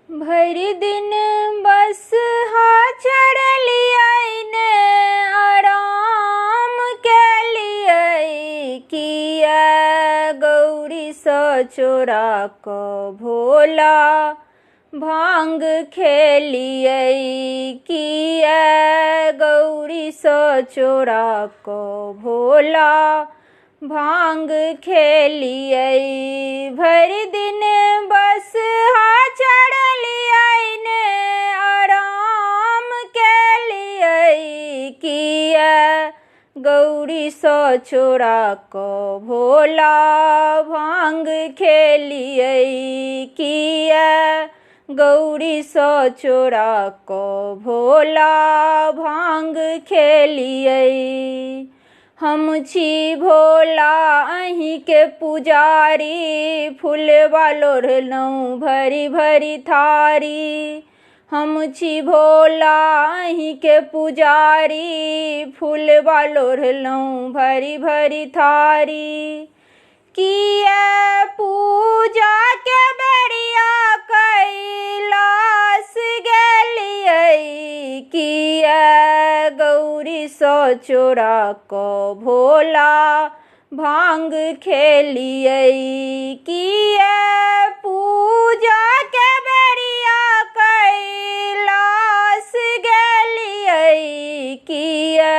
भरि दिन बस हा चढ़लियै ने आराम केलियै किया गौरी सँ चोरा कऽ भोला भांग खेलियै किया गौरी सँ चोरा कऽ भोला भांग खेलियै भरि दिन बस हा चढ़लियै ने आराम केलियै किया गौरी सँ चोरा कऽ भोला भांग खेलियै किया गौरी सँ चोरा कऽ भोला भांग खेलियै। हम छी भोला अहींके पुजारी फूलबा लोढ़लहुँ भरी भरी थारी। हम छी भोला अहींके पुजारी फूलबा लोढ़लहुँ भरी भरी थारी। किया पूजा के बेरिया कैलाश गेलियै किया गौरी सँ चोरा कऽ भोला भांग खेलियै किया पूजा के बेरिया कैलाश गेलियै किया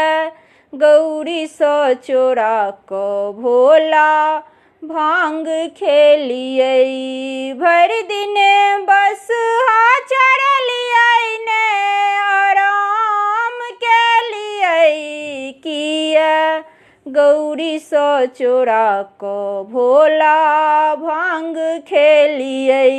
गौरी सँ चोरा कऽ भोला भांग खेलियै भरि दिन बस हा चढ़लियै ने आराम केलियै किया गौरी सँ चोरा कऽ भोला भांग खेलियै।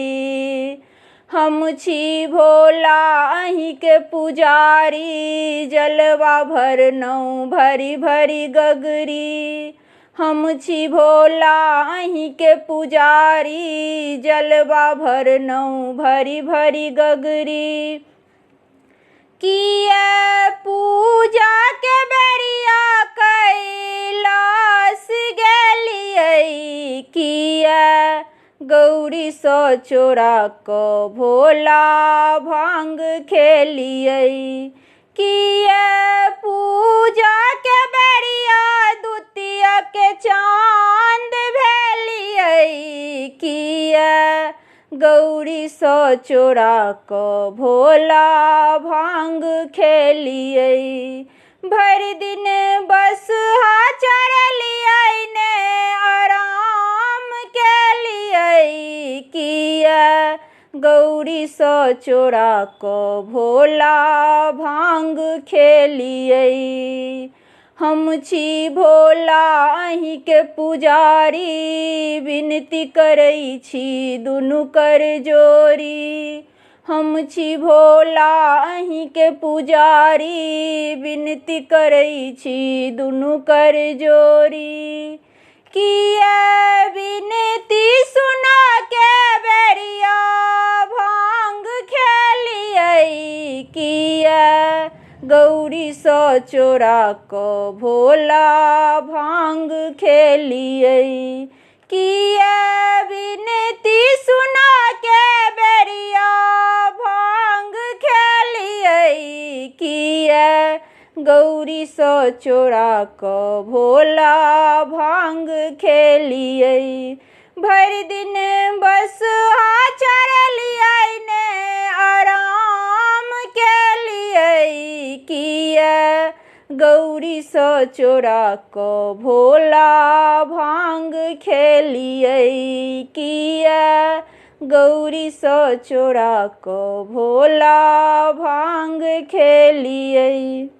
हम छी भोला अहींके पुजारी जलवा भरनहुँ भरी भरी गगरी। हम छी भोला अहींके पुजारी जलवा भरनहुँ भरी भरी गगरी। किया पूजा के बेरिया कैलाश गेलियै किया गौरी सँ चोरा कऽ भोला भांग खेलियै किया पूजा के बेरिया दुतिया के चांद भेलियै किया गौरी सँ चोरा कऽ भोला भांग खेलियै भरि दिन बस हा चढ़लियै ने आराम केलियै किया गौरी सँ चोरा कऽ भोला भांग खेलियै। हम छी भोला अहींके पुजारी विनती करै छी दुनू कर जोरी। हम छी भोला अहींके पुजारी विनती करै छी दुनू कर जोरी। किया विनती सुना के बेरिया भांग खेलियै किया गौरी सँ चोरा कऽ भोला भांग खेलियै किया विनती सुना के बेरिया भांग खेलियै किया गौरी सँ चोरा कऽ भोला भांग खेलियै भरि दिन बस हा चढ़लियै ने आराम केलियै किया गौरी सँ चोरा कऽ भोला भांग खेलियै किया गौरी सँ चोरा कऽ भोला भांग खेलियै।